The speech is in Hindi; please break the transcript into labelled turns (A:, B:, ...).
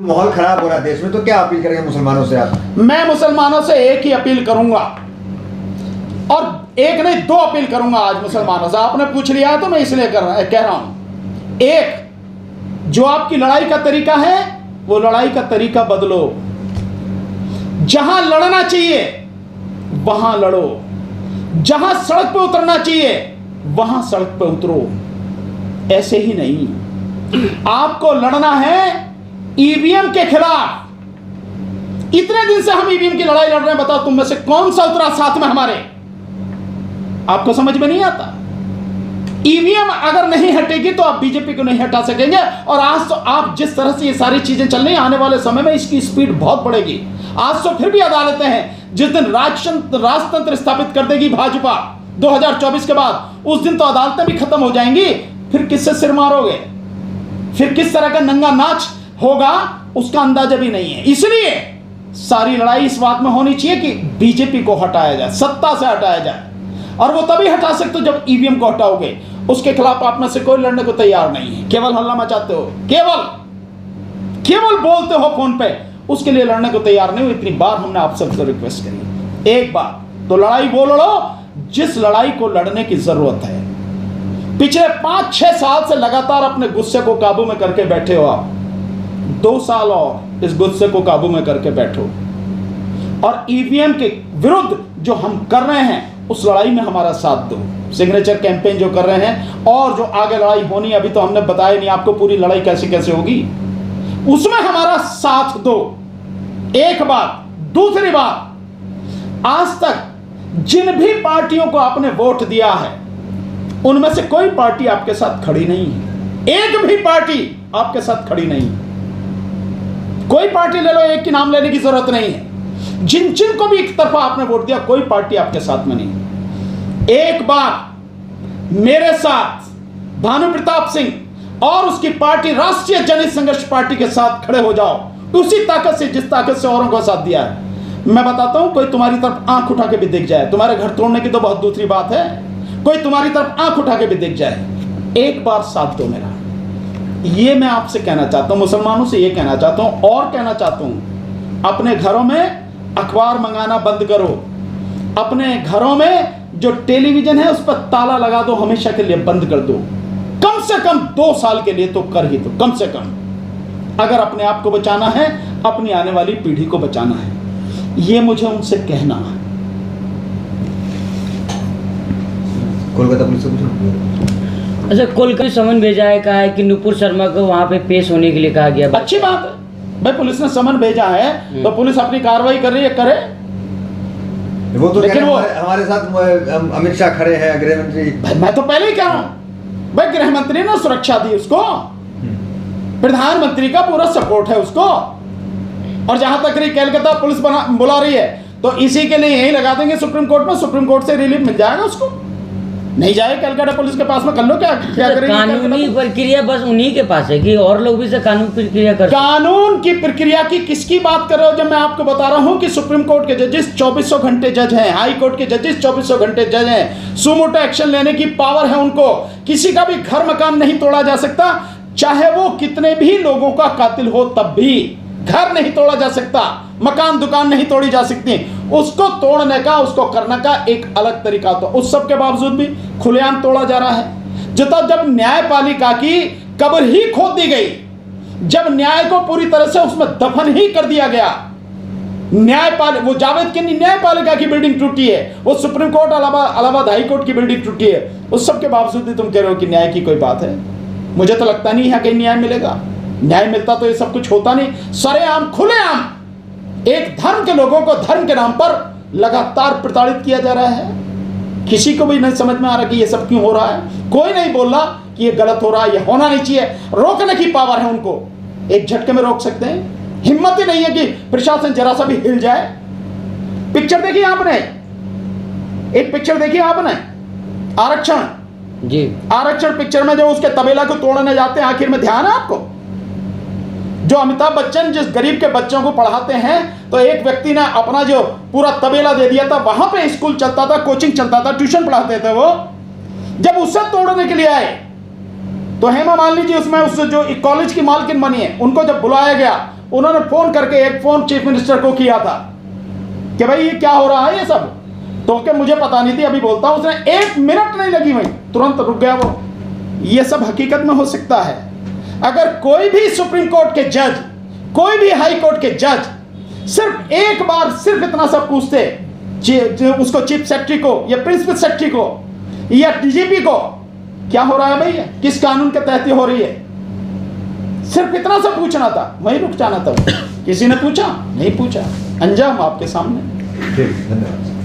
A: माहौल खराब हो रहा है देश में, तो क्या अपील करेंगे मुसलमानों से आप?
B: मैं मुसलमानों से एक ही अपील करूंगा, और एक नहीं दो अपील करूंगा आज मुसलमानों से। आपने पूछ लिया तो मैं इसलिए कह रहा हूं। एक, जो आपकी लड़ाई का तरीका है वो लड़ाई का तरीका बदलो। जहां लड़ना चाहिए वहां लड़ो, जहां सड़क पे उतरना चाहिए वहां सड़क पे उतरो। ऐसे ही नहीं, आपको लड़ना है ईवीएम के खिलाफ। इतने दिन से हम ईवीएम की लड़ाई लड़ रहे हैं, बताओ तुम में से कौन सा उतरा साथ में हमारे? आपको समझ में नहीं आता। ईवीएम अगर नहीं हटेगी तो आप बीजेपी को नहीं हटा सकेंगे। और आज तो आप जिस तरह से ये सारी चीजें चल रही हैं, आने वाले समय में इसकी स्पीड बहुत बढ़ेगी। आज तो फिर भी अदालतें हैं, जिस दिन राजतंत्र स्थापित कर देगी भाजपा 2024 के बाद, उस दिन तो अदालतें भी खत्म हो जाएंगी। फिर किससे सिर मारोगे? फिर किस तरह का नंगा नाच होगा उसका अंदाजा भी नहीं है। इसलिए सारी लड़ाई इस बात में होनी चाहिए कि बीजेपी को हटाया जाए, सत्ता से हटाया जाए। और वो तभी हटा सकते हो जब ईवीएम को हटाओगे। उसके खिलाफ आप में से कोई लड़ने को तैयार नहीं है, केवल हल्ला मचाते हो, केवल बोलते हो फोन पे, उसके लिए लड़ने को तैयार नहीं हो। इतनी बार हमने आप सबसे रिक्वेस्ट करी, एक बार तो लड़ाई वो लड़ो जिस लड़ाई को लड़ने की जरूरत है। पिछले 5-6 साल से लगातार अपने गुस्से को काबू में करके बैठे हो आप। 2 साल और इस गुस्से को काबू में करके बैठो, और ईवीएम के विरुद्ध जो हम कर रहे हैं उस लड़ाई में हमारा साथ दो। सिग्नेचर कैंपेन जो कर रहे हैं और जो आगे लड़ाई होनी, अभी तो हमने बताया नहीं आपको पूरी लड़ाई कैसे कैसे होगी, उसमें हमारा साथ दो। एक बात। दूसरी बात, आज तक जिन भी पार्टियों को आपने वोट दिया है उनमें से कोई पार्टी आपके साथ खड़ी नहीं है। एक भी पार्टी आपके साथ खड़ी नहीं। कोई पार्टी ले लो, एक की नाम लेने की जरूरत नहीं है। जिन जिन को भी एक तरफा आपने वोट दिया, कोई पार्टी आपके साथ में नहीं। एक बार मेरे साथ भानु प्रताप सिंह और उसकी पार्टी राष्ट्रीय जनहित संघर्ष पार्टी के साथ खड़े हो जाओ, उसी ताकत से जिस ताकत से औरों को साथ दिया है। मैं बताता हूं, कोई तुम्हारी तरफ आंख उठा के भी दिख जाए, तुम्हारे घर तोड़ने की तो बहुत दूसरी बात है, कोई तुम्हारी तरफ आंख उठा के भी दिख जाए, एक बार साथ दो मेरा। ये मैं आपसे कहना चाहता हूं, मुसलमानों से ये कहना चाहता हूं। और कहना चाहता हूं, अपने घरों में अखबार मंगाना बंद करो। अपने घरों में जो टेलीविजन है उस पर ताला लगा दो, हमेशा के लिए बंद कर दो। कम से कम 2 साल के लिए तो कर ही दो, कम से कम, अगर अपने आप को बचाना है, अपनी आने वाली पीढ़ी को बचाना है। ये मुझे उनसे कहना है।
A: कोलकाता पुलिस से पूछो।
C: अच्छा, कोलकाता समन भेजा है, कहा है कि नुपुर शर्मा को वहां पे पेश होने के लिए कहा गया।
B: अच्छी बात है भाई, पुलिस ने समन भेजा है तो पुलिस अपनी कार्रवाई कर रही है, करे।
A: वो तो
B: लेकिन वो
A: हमारे साथ अमित शाह खड़े हैं, गृह मंत्री।
B: मैं तो पहले ही कह रहा हूं भाई, गृह मंत्री ने सुरक्षा दी उसको, प्रधानमंत्री का पूरा सपोर्ट है उसको। और जहां तक रही कोलकाता पुलिस बुला रही है तो इसी के लिए यही लगा देंगे सुप्रीम कोर्ट में, सुप्रीम कोर्ट से रिलीफ मिल जाएगा उसको। नहीं जाए कलकत्ता पुलिस के पास में, कर लो क्या करेंगे।
C: कानूनी प्रक्रिया बस उन्हीं के पास है कि और लोग भी से कानून प्रक्रिया कर?
B: कानून की प्रक्रिया की किसकी बात कर रहे हो? जब मैं आपको बता रहा हूं कि सुप्रीम कोर्ट के जजेस 2400 घंटे जज हैं, हाई कोर्ट के जजेस 2400 घंटे जज हैं, सुमोटो एक्शन लेने की पावर है उनको। किसी का भी घर मकान नहीं तोड़ा जा सकता, चाहे वो कितने भी लोगों का कातिल हो, तब भी घर नहीं तोड़ा जा सकता, मकान दुकान नहीं तोड़ी जा सकती। उसको तोड़ने का, उसको करने का एक अलग तरीका तो उस सब के बावजूद भी खुलेआम तोड़ा जा रहा है। जब न्यायपालिका की कब्र ही खोद दी गई, जब न्याय को पूरी तरह से उसमें दफन ही कर दिया गया, वो जावेद की न्यायपालिका की बिल्डिंग टूटी है, वो supreme court Allahabad high court की बिल्डिंग टूटी है, उस सब के बावजूद भी तुम कह रहे हो कि न्याय की कोई बात है। मुझे तो लगता नहीं है कहीं न्याय मिलेगा। न्याय मिलता तो ये सब कुछ होता नहीं। सरेआम खुलेआम एक धर्म के लोगों को धर्म के नाम पर लगातार प्रताड़ित किया जा रहा है। किसी को भी नहीं समझ में आ रहा कि ये सब क्यों हो रहा है। कोई नहीं बोल रहा कि ये गलत हो रहा है, ये होना नहीं चाहिए। रोकने की पावर है उनको, एक झटके में रोक सकते हैं। हिम्मत ही नहीं है कि प्रशासन जरा सा भी हिल जाए। पिक्चर देखी आपने, एक पिक्चर देखी आपने, आरक्षण
C: जी, आरक्षण
B: पिक्चर में जो उसके तबेला को तोड़ने जाते हैं, आखिर में ध्यान है आपको? जो अमिताभ बच्चन जिस गरीब के बच्चों को पढ़ाते हैं, तो एक व्यक्ति ने अपना जो पूरा तबेला दे दिया था, वहां पे स्कूल चलता था, कोचिंग चलता था, ट्यूशन पढ़ाते थे वो। जब उससे तोड़ने के लिए आए तो हेमा मालिनी जी उसमें उस जो कॉलेज की मालकिन बनी है, उनको जब बुलाया गया, उन्होंने फोन करके एक फोन चीफ मिनिस्टर को किया था कि भाई ये क्या हो रहा है ये सब, तो कि मुझे पता नहीं थी, अभी बोलता हूं। उसने 1 मिनट नहीं लगी वहीं, तुरंत रुक गया वो। ये सब हकीकत में हो सकता है। अगर कोई भी सुप्रीम कोर्ट के जज, कोई भी हाई कोर्ट के जज सिर्फ एक बार सिर्फ इतना सब पूछते उसको, चीफ सेक्रेटरी को या प्रिंसिपल सेक्रेटरी को या डीजीपी को, क्या हो रहा है भाई, किस कानून के तहत हो रही है, सिर्फ इतना सा पूछना था, वहीं रुक जाना था। किसी ने पूछा नहीं? पूछा। अंजाम आपके सामने।
A: ठीक, धन्यवाद।